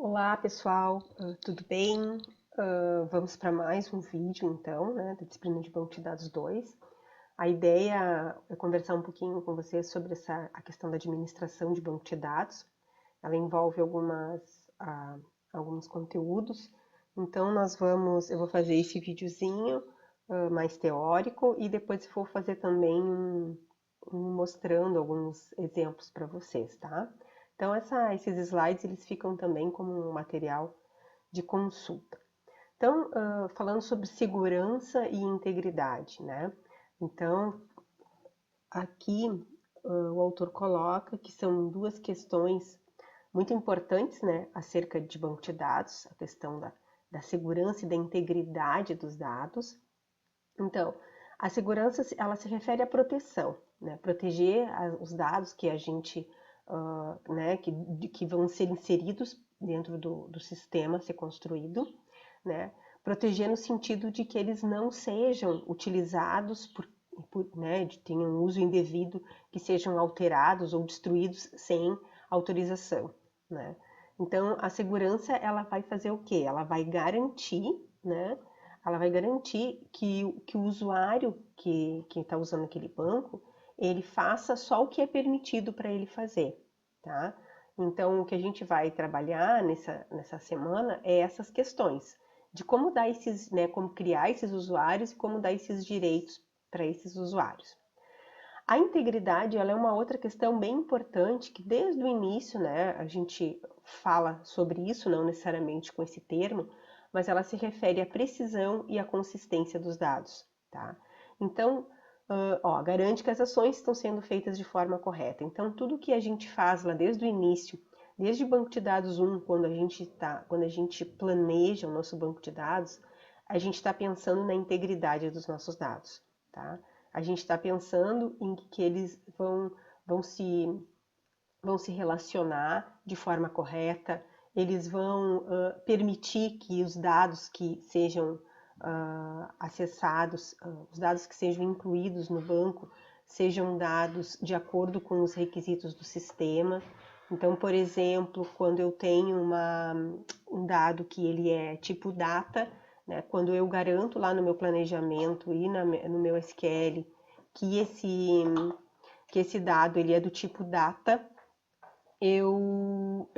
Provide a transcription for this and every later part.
Olá pessoal, tudo bem? Vamos para mais um vídeo então, né, da disciplina de Banco de Dados 2. A ideia é conversar um pouquinho com vocês sobre a questão da administração de banco de dados. Ela envolve alguns conteúdos, então eu vou fazer esse videozinho mais teórico e depois vou fazer também mostrando alguns exemplos para vocês, tá? Então, esses slides eles ficam também como um material de consulta. Então, falando sobre segurança e integridade, né? Então, aqui o autor coloca que são duas questões muito importantes, né, acerca de banco de dados, a questão da segurança e da integridade dos dados. Então, a segurança ela se refere à proteção, né? Proteger os dados que a gente, né, que vão ser inseridos dentro do sistema a ser construído, né? Proteger no sentido de que eles não sejam utilizados né, tenham um uso indevido, que sejam alterados ou destruídos sem autorização, né? Então, a segurança ela vai fazer o quê? Ela vai garantir, né? Ela vai garantir que o usuário que está usando aquele banco, ele faça só o que é permitido para ele fazer, tá? Então, o que a gente vai trabalhar nessa semana é essas questões de como dar esses, né, como criar esses usuários e como dar esses direitos para esses usuários. A integridade ela é uma outra questão bem importante que desde o início, né, a gente fala sobre isso, não necessariamente com esse termo, mas ela se refere à precisão e à consistência dos dados, tá? Então, garante que as ações estão sendo feitas de forma correta. Então, tudo que a gente faz lá desde o início, desde o banco de dados 1, quando a gente planeja o nosso banco de dados, a gente está pensando na integridade dos nossos dados, tá? A gente está pensando em que eles vão se vão se relacionar de forma correta, eles vão permitir que os dados que sejam acessados, os dados que sejam incluídos no banco, sejam dados de acordo com os requisitos do sistema. Então, por exemplo, quando eu tenho um dado que ele é tipo data, né, quando eu garanto lá no meu planejamento e no meu SQL que esse dado ele é do tipo data, eu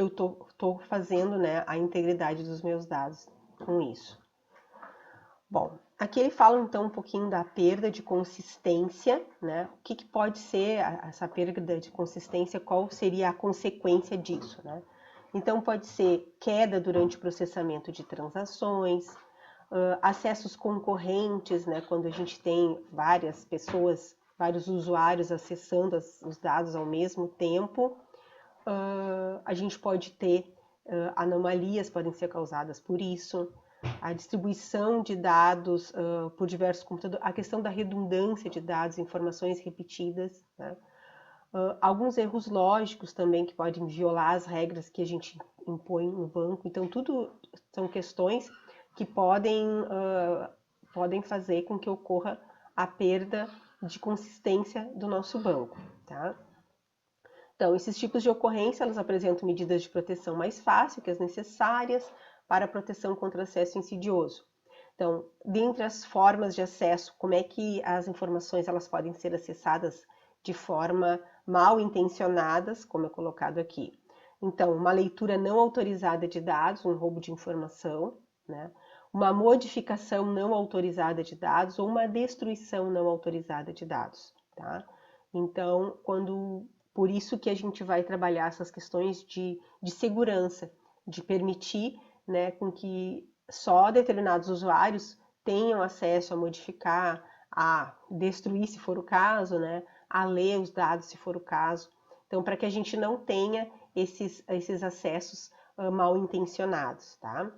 tô fazendo, né, a integridade dos meus dados com isso. Bom, aqui ele fala então um pouquinho da perda de consistência, né? O que pode ser essa perda de consistência, qual seria a consequência disso, né? Então pode ser queda durante o processamento de transações, acessos concorrentes, né? Quando a gente tem várias pessoas, vários usuários acessando os dados ao mesmo tempo, a gente pode ter anomalias, podem ser causadas por isso, a distribuição de dados por diversos computadores, a questão da redundância de dados, informações repetidas, né? Alguns erros lógicos também que podem violar as regras que a gente impõe no banco. Então, tudo são questões que podem fazer com que ocorra a perda de consistência do nosso banco, tá? Então, esses tipos de ocorrência, elas apresentam medidas de proteção mais fáceis que as necessárias para a proteção contra acesso insidioso. Então, dentre as formas de acesso, como é que as informações elas podem ser acessadas de forma mal intencionadas, como é colocado aqui. Então, uma leitura não autorizada de dados, um roubo de informação, né? Uma modificação não autorizada de dados ou uma destruição não autorizada de dados, tá? Então, por isso que a gente vai trabalhar essas questões de segurança, de permitir, né, com que só determinados usuários tenham acesso a modificar, a destruir se for o caso, né, a ler os dados se for o caso. Então, para que a gente não tenha esses acessos mal intencionados, tá?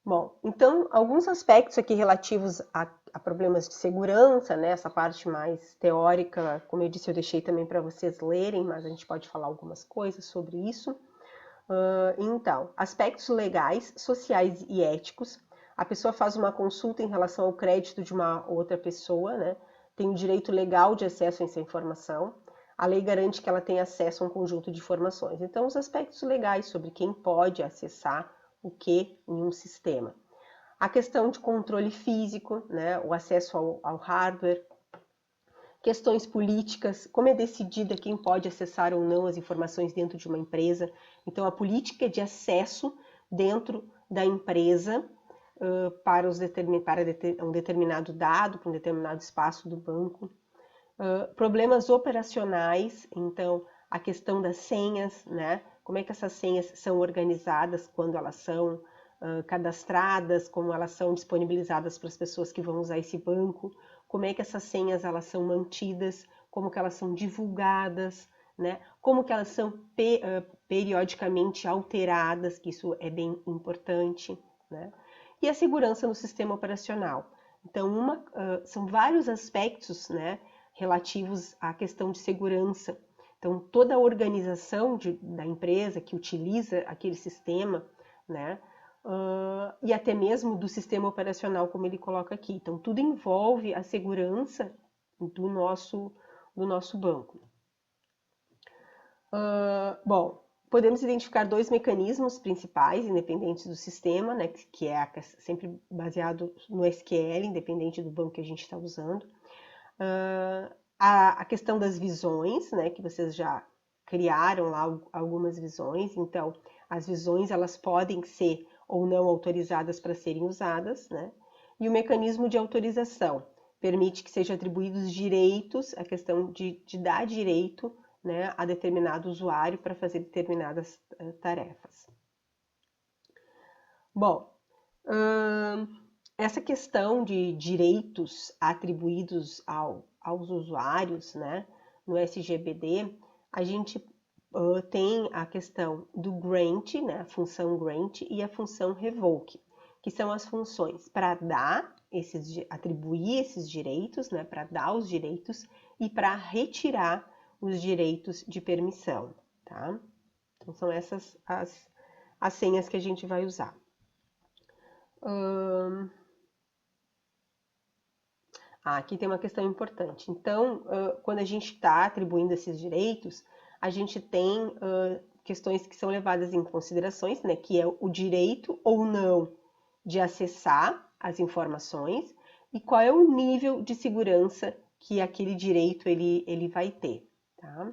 Bom, então, alguns aspectos aqui relativos a problemas de segurança, né? Essa parte mais teórica, como eu disse, eu deixei também para vocês lerem, mas a gente pode falar algumas coisas sobre isso. Então, aspectos legais, sociais e éticos. A pessoa faz uma consulta em relação ao crédito de uma outra pessoa, né? Tem o direito legal de acesso a essa informação. a lei garante que ela tenha acesso a um conjunto de informações. Então, os aspectos legais sobre quem pode acessar o que em um sistema. A questão de controle físico, né, o acesso ao hardware, questões políticas, como é decidida quem pode acessar ou não as informações dentro de uma empresa. Então, a política de acesso dentro da empresa para um determinado dado, para um determinado espaço do banco. Problemas operacionais, então, a questão das senhas, né? Como é que essas senhas são organizadas quando elas são cadastradas, como elas são disponibilizadas para as pessoas que vão usar esse banco, como é que essas senhas elas são mantidas, como que elas são divulgadas, né? Como que elas são periodicamente alteradas, que isso é bem importante, né? E a segurança no sistema operacional. Então, são vários aspectos, né, relativos à questão de segurança. Então, toda a organização da empresa que utiliza aquele sistema, né, e até mesmo do sistema operacional, como ele coloca aqui. Então, tudo envolve a segurança do nosso banco. Bom, podemos identificar dois mecanismos principais, independentes do sistema, né, que é sempre baseado no SQL, independente do banco que a gente está usando. A questão das visões, né, que vocês já criaram lá algumas visões, então as visões elas podem ser ou não autorizadas para serem usadas, né? E o mecanismo de autorização permite que sejam atribuídos direitos, a questão de dar direito, né, a determinado usuário para fazer determinadas tarefas. Bom, essa questão de direitos atribuídos aos usuários, né, no SGBD, a gente tem a questão do grant, né, a função grant e a função revoke, que são as funções para atribuir esses direitos, né, para dar os direitos e para retirar os direitos de permissão, tá? Então são essas as senhas que a gente vai usar. Aqui tem uma questão importante. Então, quando a gente está atribuindo esses direitos, a gente tem questões que são levadas em considerações, né, que é o direito ou não de acessar as informações e qual é o nível de segurança que aquele direito ele vai ter, tá?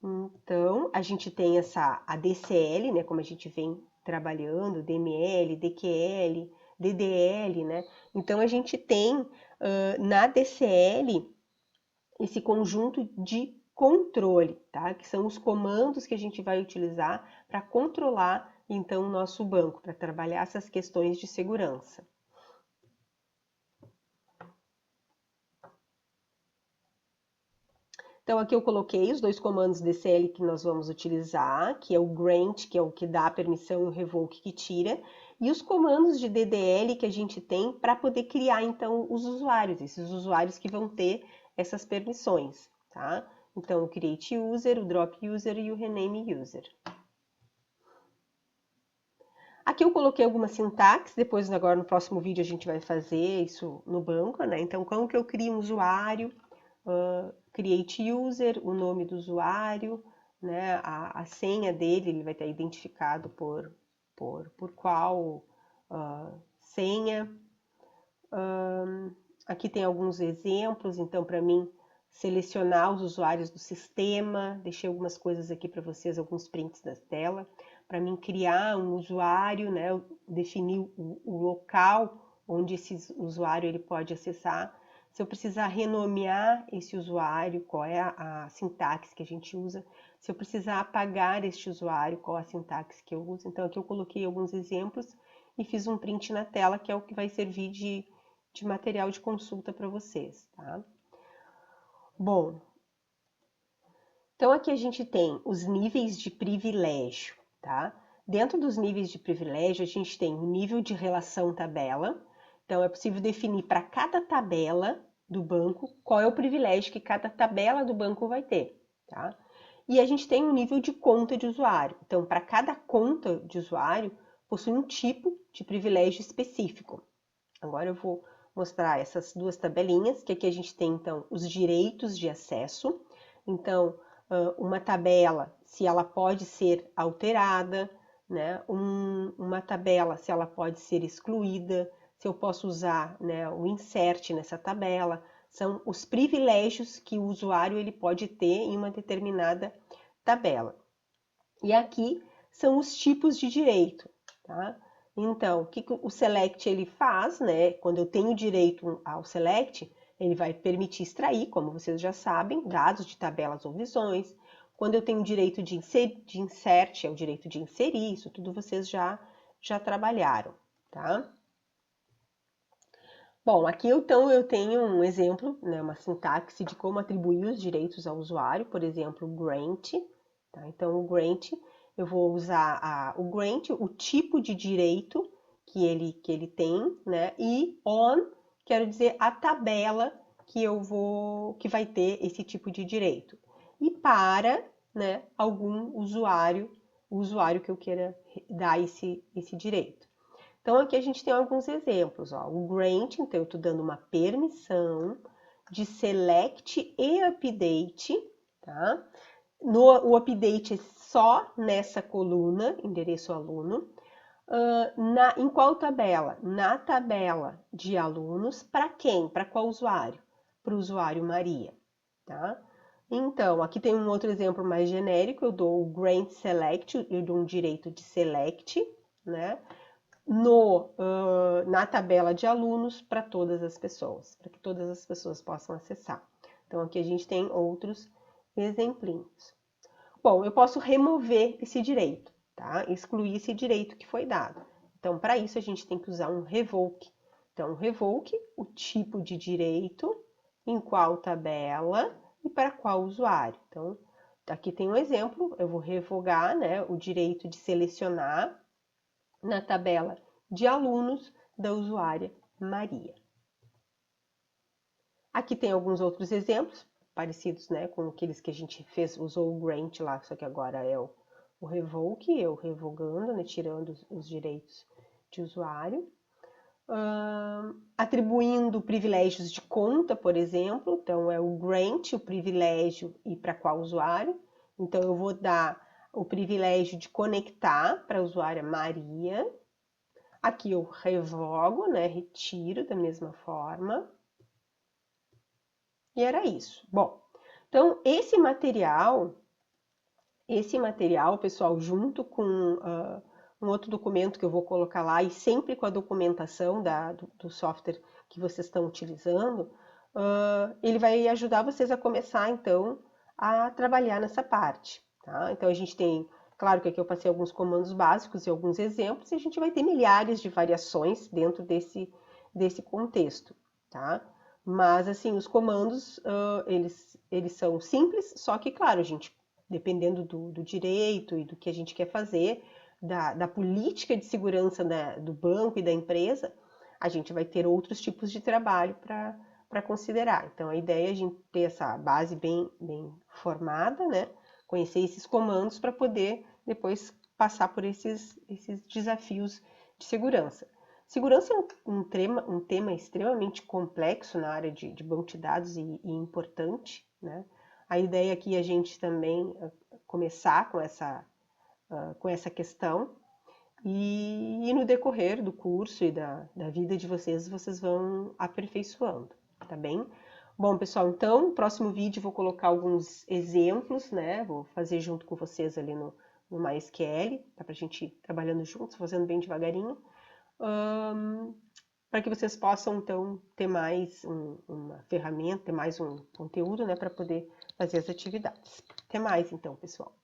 Então, a gente tem a DCL, né, como a gente vem trabalhando, DML, DQL, DDL, né? Então, a gente tem na DCL esse conjunto de controle, tá? Que são os comandos que a gente vai utilizar para controlar, então, o nosso banco, para trabalhar essas questões de segurança. Então, aqui eu coloquei os dois comandos DCL que nós vamos utilizar, que é o grant, que é o que dá a permissão, e o revoke, que tira, e os comandos de DDL que a gente tem para poder criar, então, os usuários, esses usuários que vão ter essas permissões, tá? Então, o create user, o drop user e o rename user. Aqui eu coloquei algumas sintaxes, depois agora no próximo vídeo a gente vai fazer isso no banco, né? Então, como que eu crio um usuário, create user, o nome do usuário, né? A senha dele, ele vai estar identificado por qual senha. Aqui tem alguns exemplos, então para mim selecionar os usuários do sistema, deixei algumas coisas aqui para vocês, alguns prints da tela, para mim criar um usuário, né, definir o local onde esse usuário ele pode acessar. Se eu precisar renomear esse usuário, qual é a sintaxe que a gente usa. Se eu precisar apagar este usuário, qual a sintaxe que eu uso. Então aqui eu coloquei alguns exemplos e fiz um print na tela, que é o que vai servir de material de consulta para vocês, tá? Bom, então aqui a gente tem os níveis de privilégio, tá? Dentro dos níveis de privilégio, a gente tem o nível de relação tabela. Então, é possível definir para cada tabela do banco qual é o privilégio que cada tabela do banco vai ter, tá? E a gente tem um nível de conta de usuário. Então, para cada conta de usuário, possui um tipo de privilégio específico. Agora eu vou mostrar essas duas tabelinhas, que aqui a gente tem, então, os direitos de acesso. Então, uma tabela, se ela pode ser alterada, né? Uma tabela, se ela pode ser excluída, se eu posso usar, né, o insert nessa tabela, são os privilégios que o usuário ele pode ter em uma determinada tabela. E aqui são os tipos de direito, tá? Então, o que o select ele faz, né? Quando eu tenho direito ao select, ele vai permitir extrair, como vocês já sabem, dados de tabelas ou visões. Quando eu tenho direito de insert, é o direito de inserir, isso tudo vocês já trabalharam, tá? Bom, aqui então eu tenho um exemplo, né, uma sintaxe de como atribuir os direitos ao usuário, por exemplo, grant. Tá? Então, o grant, eu vou usar o grant, o tipo de direito que ele tem, né? E on, quero dizer a tabela que vai ter esse tipo de direito. E para, né, algum usuário, o usuário que eu queira dar esse direito. Então, aqui a gente tem alguns exemplos. Ó. O grant, então eu estou dando uma permissão de select e update. Tá? O update é só nessa coluna, endereço aluno. Em qual tabela? Na tabela de alunos, para quem? Para qual usuário? Para o usuário Maria. Tá? Então, aqui tem um outro exemplo mais genérico, eu dou o grant select, eu dou um direito de select, né? Na tabela de alunos para todas as pessoas, para que todas as pessoas possam acessar. Então, aqui a gente tem outros exemplinhos. Bom, eu posso remover esse direito, tá? Excluir esse direito que foi dado. Então, para isso, a gente tem que usar um revoke. Então, revoke, o tipo de direito, em qual tabela e para qual usuário. Então, aqui tem um exemplo, eu vou revogar, né, o direito de selecionar na tabela de alunos da usuária Maria. Aqui tem alguns outros exemplos, parecidos, né, com aqueles que a gente fez, usou o grant lá, só que agora é o revoke, eu revogando, né, tirando os direitos de usuário. Atribuindo privilégios de conta, por exemplo, então é o grant, o privilégio e para qual usuário. Então eu vou dar o privilégio de conectar para a usuária Maria. Aqui eu revogo, né? Retiro da mesma forma. E era isso. Bom, então esse material, pessoal, junto com um outro documento que eu vou colocar lá, e sempre com a documentação do software que vocês estão utilizando, ele vai ajudar vocês a começar, então, a trabalhar nessa parte. Tá? Então a gente tem, claro que aqui eu passei alguns comandos básicos e alguns exemplos, e a gente vai ter milhares de variações dentro desse contexto. Tá? Mas, assim, os comandos, eles são simples, só que, claro, a gente, dependendo do direito e do que a gente quer fazer, da política de segurança do banco e da empresa, a gente vai ter outros tipos de trabalho para considerar. Então, a ideia é a gente ter essa base bem formada, né? Conhecer esses comandos para poder depois passar por esses desafios de segurança. Segurança é um tema extremamente complexo na área de banco de dados e importante, né? A ideia aqui é a gente também começar com essa questão e no decorrer do curso e da vida de vocês vão aperfeiçoando, tá bem? Bom, pessoal, então, no próximo vídeo vou colocar alguns exemplos, né? Vou fazer junto com vocês ali no MySQL, tá pra gente ir trabalhando juntos, fazendo bem devagarinho. Para que vocês possam, então, ter mais uma ferramenta, ter mais um conteúdo, né, para poder fazer as atividades. Até mais, então, pessoal.